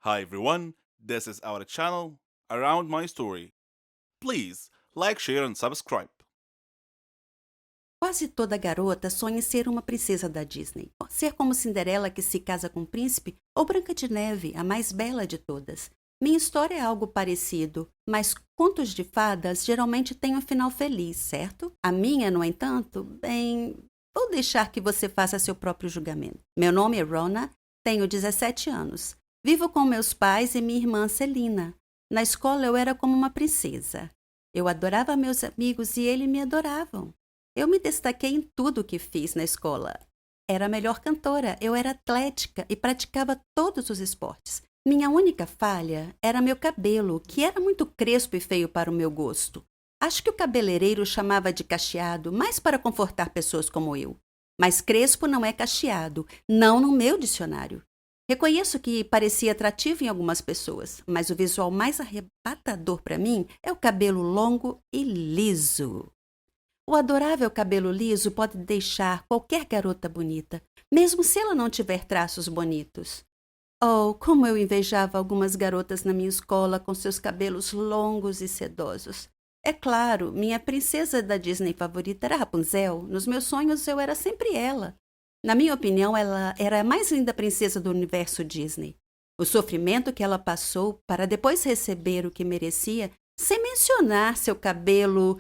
Hi everyone, this is our channel Around My Story. Please like, share and subscribe. Quase toda garota sonha em ser uma princesa da Disney. Ser como Cinderela que se casa com um príncipe ou Branca de Neve, a mais bela de todas. Minha história é algo parecido, mas contos de fadas geralmente têm um final feliz, certo? A minha, no entanto, bem, vou deixar que você faça seu próprio julgamento. Meu nome é Rona, tenho 17 anos. Vivo com meus pais e minha irmã Celina. Na escola eu era como uma princesa. Eu adorava meus amigos e eles me adoravam. Eu me destaquei em tudo o que fiz na escola. Era a melhor cantora, eu era atlética e praticava todos os esportes. Minha única falha era meu cabelo, que era muito crespo e feio para o meu gosto. Acho que o cabeleireiro chamava de cacheado, mais para confortar pessoas como eu. Mas crespo não é cacheado, não no meu dicionário. Reconheço que parecia atrativo em algumas pessoas, mas o visual mais arrebatador para mim é o cabelo longo e liso. O adorável cabelo liso pode deixar qualquer garota bonita, mesmo se ela não tiver traços bonitos. Oh, como eu invejava algumas garotas na minha escola com seus cabelos longos e sedosos. É claro, minha princesa da Disney favorita era Rapunzel. Nos meus sonhos eu era sempre ela. Na minha opinião, ela era a mais linda princesa do universo Disney. O sofrimento que ela passou para depois receber o que merecia, sem mencionar seu cabelo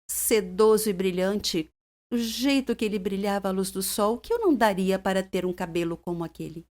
sedoso e brilhante, o jeito que ele brilhava à luz do sol, que eu não daria para ter um cabelo como aquele.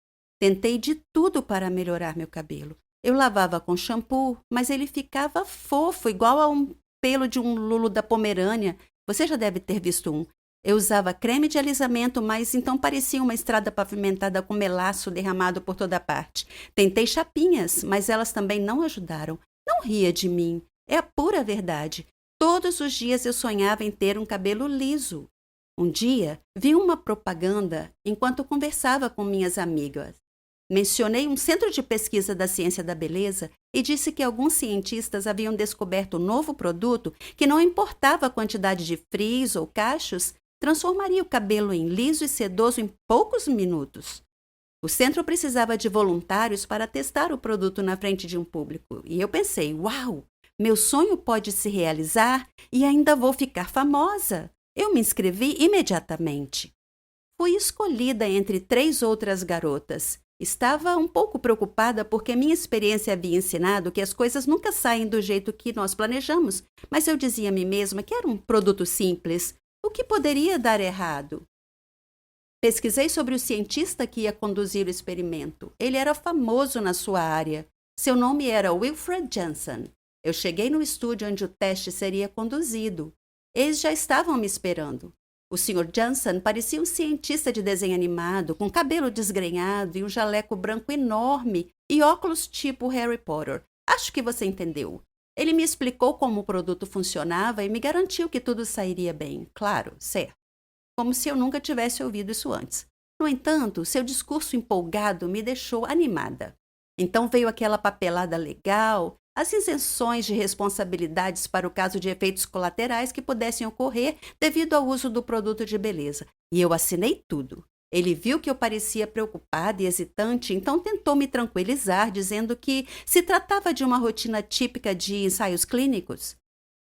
Tentei de tudo para melhorar meu cabelo. Eu lavava com shampoo, mas ele ficava fofo, igual a um pelo de um lulo da Pomerânia. Você já deve ter visto um. Eu usava creme de alisamento, mas então parecia uma estrada pavimentada com melaço derramado por toda parte. Tentei chapinhas, mas elas também não ajudaram. Não ria de mim. É a pura verdade. Todos os dias eu sonhava em ter um cabelo liso. Um dia, vi uma propaganda enquanto conversava com minhas amigas. Mencionei um centro de pesquisa da ciência da beleza e disse que alguns cientistas haviam descoberto um novo produto que não importava a quantidade de frizz ou cachos, transformaria o cabelo em liso e sedoso em poucos minutos. O centro precisava de voluntários para testar o produto na frente de um público. E eu pensei, uau! Meu sonho pode se realizar e ainda vou ficar famosa. Eu me inscrevi imediatamente. Fui escolhida entre 3 outras garotas. Estava um pouco preocupada porque minha experiência havia ensinado que as coisas nunca saem do jeito que nós planejamos, mas eu dizia a mim mesma que era um produto simples. O que poderia dar errado? Pesquisei sobre o cientista que ia conduzir o experimento. Ele era famoso na sua área. Seu nome era Wilfred Janssen. Eu cheguei no estúdio onde o teste seria conduzido. Eles já estavam me esperando. O Sr. Janssen parecia um cientista de desenho animado, com cabelo desgrenhado e um jaleco branco enorme e óculos tipo Harry Potter. Acho que você entendeu. Ele me explicou como o produto funcionava e me garantiu que tudo sairia bem. Claro, certo. Como se eu nunca tivesse ouvido isso antes. No entanto, seu discurso empolgado me deixou animada. Então veio aquela papelada legal, as isenções de responsabilidades para o caso de efeitos colaterais que pudessem ocorrer devido ao uso do produto de beleza. E eu assinei tudo. Ele viu que eu parecia preocupada e hesitante, então tentou me tranquilizar, dizendo que se tratava de uma rotina típica de ensaios clínicos.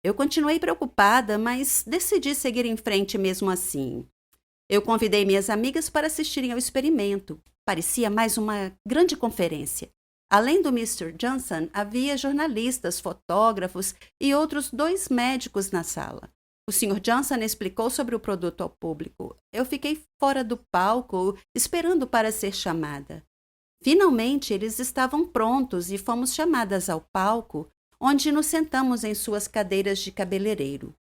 Eu continuei preocupada, mas decidi seguir em frente mesmo assim. Eu convidei minhas amigas para assistirem ao experimento. Parecia mais uma grande conferência. Além do Mr. Johnson, havia jornalistas, fotógrafos e outros 2 médicos na sala. O Sr. Johnson explicou sobre o produto ao público. Eu fiquei fora do palco, esperando para ser chamada. Finalmente, eles estavam prontos e fomos chamadas ao palco, onde nos sentamos em suas cadeiras de cabeleireiro.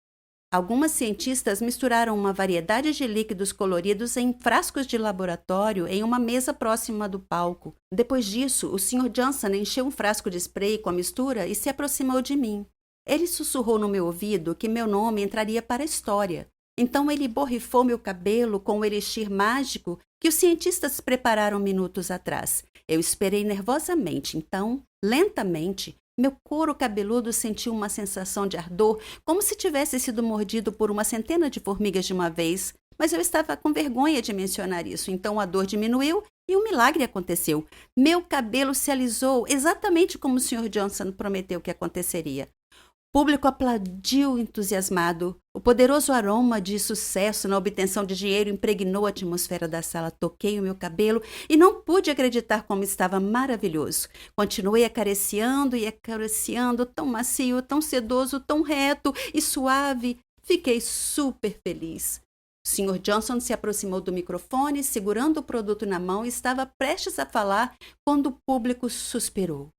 Algumas cientistas misturaram uma variedade de líquidos coloridos em frascos de laboratório em uma mesa próxima do palco. Depois disso, o Sr. Johnson encheu um frasco de spray com a mistura e se aproximou de mim. Ele sussurrou no meu ouvido que meu nome entraria para a história. Então ele borrifou meu cabelo com o elixir mágico que os cientistas prepararam minutos atrás. Eu esperei nervosamente, então, lentamente, meu couro cabeludo sentiu uma sensação de ardor, como se tivesse sido mordido por uma centena de formigas de uma vez, mas eu estava com vergonha de mencionar isso, então a dor diminuiu E um milagre aconteceu. Meu cabelo se alisou exatamente como o Sr. Johnson prometeu que aconteceria. O público aplaudiu entusiasmado. O poderoso aroma de sucesso na obtenção de dinheiro impregnou a atmosfera da sala. Toquei o meu cabelo e não pude acreditar como estava maravilhoso. Continuei acariciando e acariciando, tão macio, tão sedoso, tão reto e suave. Fiquei super feliz. O Sr. Johnson se aproximou do microfone, segurando o produto na mão, e estava prestes a falar quando o público suspirou.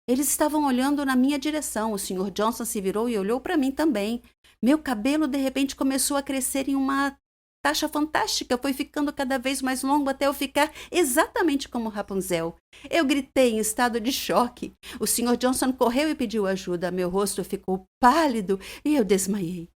Eles estavam olhando na minha direção. O Sr. Johnson se virou e olhou para mim também. Meu cabelo, de repente, começou a crescer em uma taxa fantástica. Foi ficando cada vez mais longo até eu ficar exatamente como Rapunzel. Eu gritei em estado de choque. O Sr. Johnson correu e pediu ajuda. Meu rosto ficou pálido e eu desmaiei.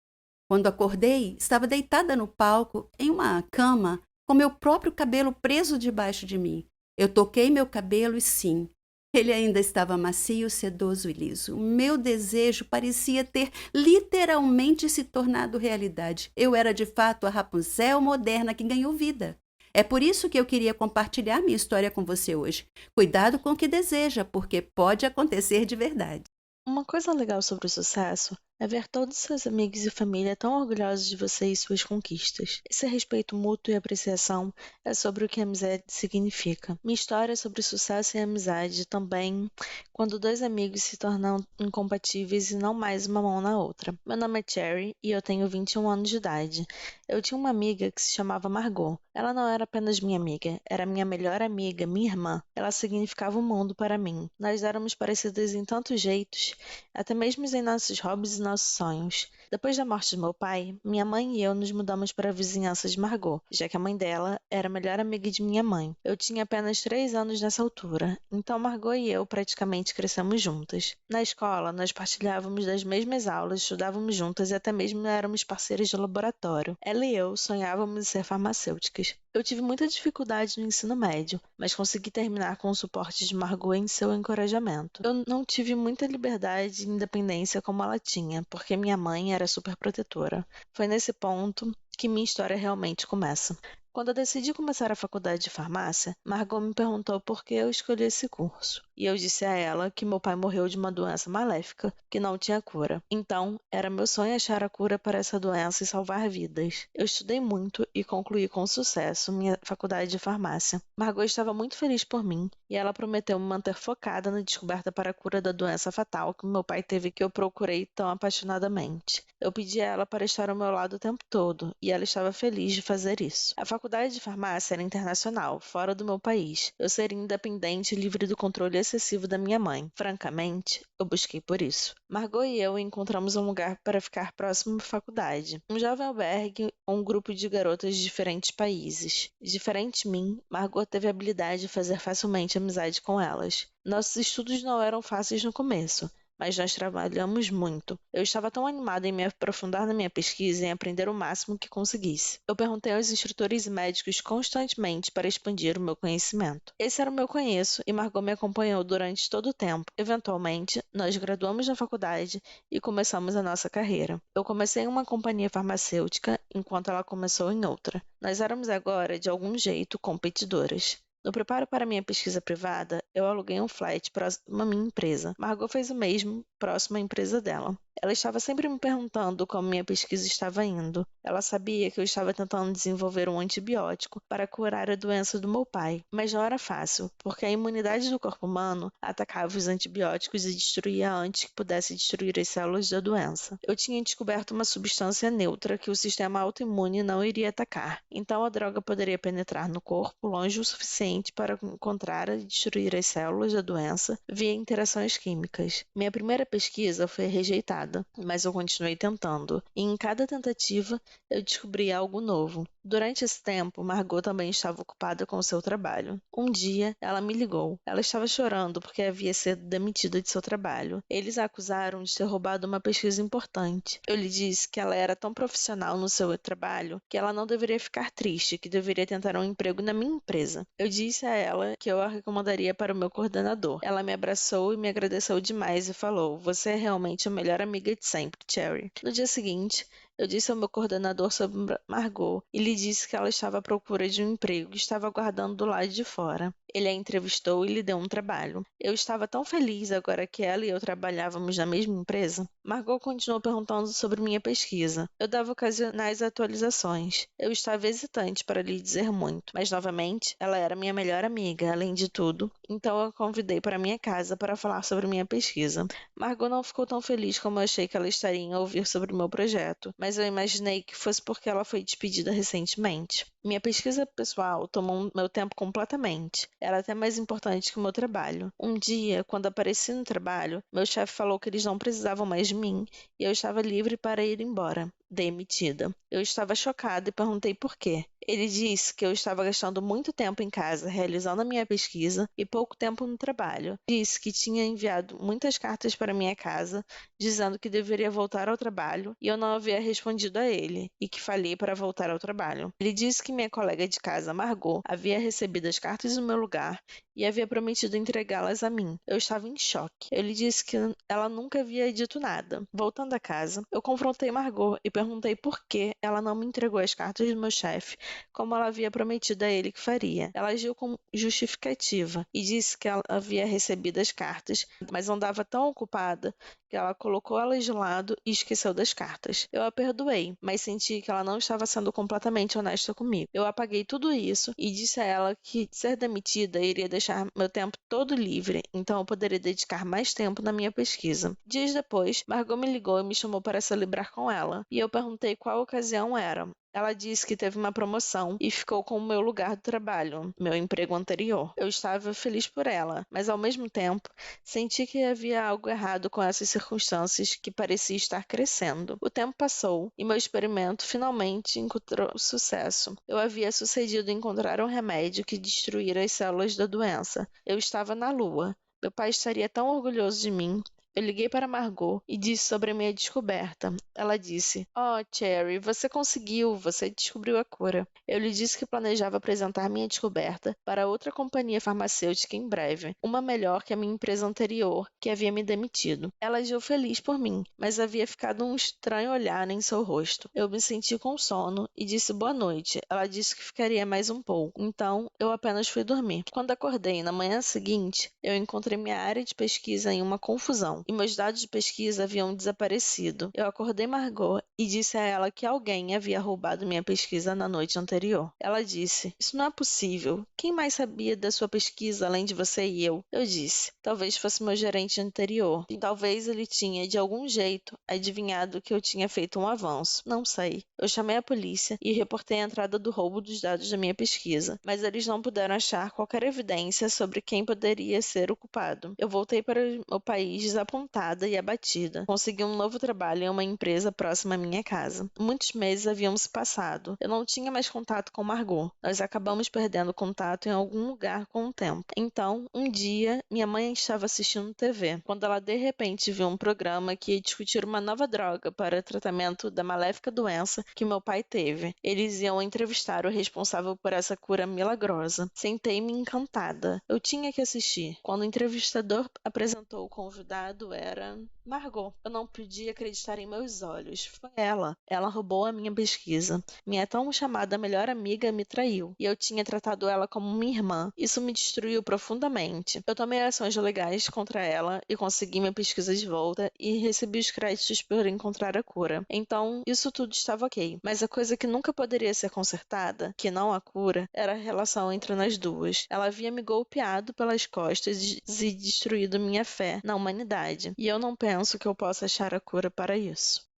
Quando acordei, estava deitada no palco, em uma cama, com meu próprio cabelo preso debaixo de mim. Eu toquei meu cabelo e sim, ele ainda estava macio, sedoso e liso. Meu desejo parecia ter literalmente se tornado realidade. Eu era de fato a Rapunzel moderna que ganhou vida. É por isso que eu queria compartilhar minha história com você hoje. Cuidado com o que deseja, porque pode acontecer de verdade. Uma coisa legal sobre o sucesso é ver todos seus amigos e família tão orgulhosos de você e suas conquistas. Esse respeito mútuo e apreciação é sobre o que a amizade significa. Minha história é sobre sucesso e amizade também, quando dois amigos se tornam incompatíveis e não mais uma mão na outra. Meu nome é Cherry e eu tenho 21 anos de idade. Eu tinha uma amiga que se chamava Margot. Ela não era apenas minha amiga, era minha melhor amiga, minha irmã. Ela significava o mundo para mim. Nós éramos parecidas em tantos jeitos, até mesmo em nossos hobbies e nossos sonhos. Depois da morte de meu pai, minha mãe e eu nos mudamos para a vizinhança de Margot, já que a mãe dela era a melhor amiga de minha mãe. Eu tinha apenas 3 anos nessa altura, então Margot e eu praticamente crescemos juntas. Na escola, nós partilhávamos das mesmas aulas, estudávamos juntas e até mesmo éramos parceiras de laboratório. Ela e eu sonhávamos em ser farmacêuticas. Eu tive muita dificuldade no ensino médio, mas consegui terminar com o suporte de Margot em seu encorajamento. Eu não tive muita liberdade e independência como ela tinha, porque minha mãe era super protetora. Foi nesse ponto que minha história realmente começa. Quando eu decidi começar a faculdade de farmácia, Margot me perguntou por que eu escolhi esse curso. E eu disse a ela que meu pai morreu de uma doença maléfica que não tinha cura. Então, era meu sonho achar a cura para essa doença e salvar vidas. Eu estudei muito e concluí com sucesso minha faculdade de farmácia. Margot estava muito feliz por mim e ela prometeu me manter focada na descoberta para a cura da doença fatal que meu pai teve, que eu procurei tão apaixonadamente. Eu pedi a ela para estar ao meu lado o tempo todo e ela estava feliz de fazer isso. A faculdade de farmácia era internacional, fora do meu país. Eu seria independente e livre do controle excessivo da minha mãe. Francamente, eu busquei por isso. Margot e eu encontramos um lugar para ficar próximo à faculdade. Um jovem albergue ou um grupo de garotas de diferentes países. Diferente de mim, Margot teve a habilidade de fazer facilmente amizade com elas. Nossos estudos não eram fáceis no começo, mas nós trabalhamos muito. Eu estava tão animada em me aprofundar na minha pesquisa e em aprender o máximo que conseguisse. Eu perguntei aos instrutores e médicos constantemente para expandir o meu conhecimento. Esse era o meu conheço e Margot me acompanhou durante todo o tempo. Eventualmente, nós graduamos na faculdade e começamos a nossa carreira. Eu comecei em uma companhia farmacêutica, enquanto ela começou em outra. Nós éramos agora, de algum jeito, competidoras. No preparo para minha pesquisa privada, eu aluguei um flat próximo à minha empresa. Margot fez o mesmo, próximo à empresa dela. Ela estava sempre me perguntando como minha pesquisa estava indo. Ela sabia que eu estava tentando desenvolver um antibiótico para curar a doença do meu pai, mas não era fácil, porque a imunidade do corpo humano atacava os antibióticos e destruía antes que pudesse destruir as células da doença. Eu tinha descoberto uma substância neutra que o sistema autoimune não iria atacar, então a droga poderia penetrar no corpo longe o suficiente para encontrar e destruir as células da doença via interações químicas. Minha primeira pesquisa foi rejeitada, mas eu continuei tentando, e em cada tentativa eu descobri algo novo. Durante esse tempo, Margot também estava ocupada com seu trabalho. Um dia, ela me ligou. Ela estava chorando porque havia sido demitida de seu trabalho. Eles a acusaram de ter roubado uma pesquisa importante. Eu lhe disse que ela era tão profissional no seu trabalho que ela não deveria ficar triste, que deveria tentar um emprego na minha empresa. Eu disse a ela que eu a recomendaria para o meu coordenador. Ela me abraçou e me agradeceu demais e falou: "Você é realmente a melhor amiga de sempre, Cherry." No dia seguinte, Eu disse ao meu coordenador sobre Margot e lhe disse que ela estava à procura de um emprego e estava aguardando do lado de fora. Ele a entrevistou e lhe deu um trabalho. Eu estava tão feliz agora que ela e eu trabalhávamos na mesma empresa. Margot continuou perguntando sobre minha pesquisa. Eu dava ocasionais atualizações. Eu estava hesitante para lhe dizer muito, mas novamente, ela era minha melhor amiga, além de tudo, então eu a convidei para minha casa para falar sobre minha pesquisa. Margot não ficou tão feliz como eu achei que ela estaria em ouvir sobre o meu projeto, mas eu imaginei que fosse porque ela foi despedida recentemente. Minha pesquisa pessoal tomou meu tempo completamente. Era até mais importante que o meu trabalho. Um dia, quando apareci no trabalho, meu chefe falou que eles não precisavam mais de mim e eu estava livre para ir embora. Demitida. Eu estava chocada e perguntei por quê. Ele disse que eu estava gastando muito tempo em casa realizando a minha pesquisa e pouco tempo no trabalho. Disse que tinha enviado muitas cartas para minha casa dizendo que deveria voltar ao trabalho e eu não havia respondido a ele e que falhei para voltar ao trabalho. Ele disse que minha colega de casa, Margot, havia recebido as cartas no meu lugar e havia prometido entregá-las a mim. Eu estava em choque. Eu lhe disse que ela nunca havia dito nada. Voltando a casa, eu confrontei Margot e perguntei por que ela não me entregou as cartas do meu chefe, como ela havia prometido a ele que faria. Ela agiu com justificativa e disse que ela havia recebido as cartas, mas andava tão ocupada que ela colocou elas de lado e esqueceu das cartas. Eu a perdoei, mas senti que ela não estava sendo completamente honesta comigo. Eu apaguei tudo isso e disse a ela que ser demitida iria deixar meu tempo todo livre, então eu poderia dedicar mais tempo na minha pesquisa. Dias depois, Margot me ligou e me chamou para celebrar com ela, e eu perguntei qual ocasião era. Ela disse que teve uma promoção e ficou com o meu lugar de trabalho, meu emprego anterior. Eu estava feliz por ela, mas ao mesmo tempo senti que havia algo errado com essas circunstâncias que parecia estar crescendo. O tempo passou e meu experimento finalmente encontrou sucesso. Eu havia sucedido em encontrar um remédio que destruíra as células da doença. Eu estava na Lua. Meu pai estaria tão orgulhoso de mim. Eu liguei para Margot e disse sobre a minha descoberta. Ela disse: "Oh, Cherry, você conseguiu, você descobriu a cura." Eu lhe disse que planejava apresentar minha descoberta para outra companhia farmacêutica em breve, uma melhor que a minha empresa anterior, que havia me demitido. Ela agiu feliz por mim, mas havia ficado um estranho olhar em seu rosto. Eu me senti com sono e disse boa noite. Ela disse que ficaria mais um pouco, então eu apenas fui dormir. Quando acordei na manhã seguinte, eu encontrei minha área de pesquisa em uma confusão e meus dados de pesquisa haviam desaparecido. Eu acordei Margot e disse a ela que alguém havia roubado minha pesquisa na noite anterior. Ela disse: "Isso não é possível. Quem mais sabia da sua pesquisa além de você e eu?" Eu disse: "Talvez fosse meu gerente anterior. E talvez ele tinha, de algum jeito, adivinhado que eu tinha feito um avanço. Não sei." Eu chamei a polícia e reportei a entrada do roubo dos dados da minha pesquisa, mas eles não puderam achar qualquer evidência sobre quem poderia ser o culpado. Eu voltei para o país desapontada e abatida. Consegui um novo trabalho em uma empresa próxima à minha casa. Muitos meses haviam se passado. Eu não tinha mais contato com Margot. Nós acabamos perdendo contato em algum lugar com o tempo. Então, um dia, minha mãe estava assistindo TV, quando ela de repente viu um programa que ia discutir uma nova droga para tratamento da maléfica doença que meu pai teve. Eles iam entrevistar o responsável por essa cura milagrosa. Sentei-me encantada. Eu tinha que assistir. Quando o entrevistador apresentou o convidado, era Margot. Eu não podia acreditar em meus olhos. Foi ela. Ela roubou a minha pesquisa. Minha tão chamada melhor amiga me traiu. E eu tinha tratado ela como minha irmã. Isso me destruiu profundamente. Eu tomei ações legais contra ela e consegui minha pesquisa de volta e recebi os créditos por encontrar a cura. Então, isso tudo estava ok. Mas a coisa que nunca poderia ser consertada, que não a cura, era a relação entre nós duas. Ela havia me golpeado pelas costas e destruído minha fé na humanidade. E eu não penso que eu possa achar a cura para isso.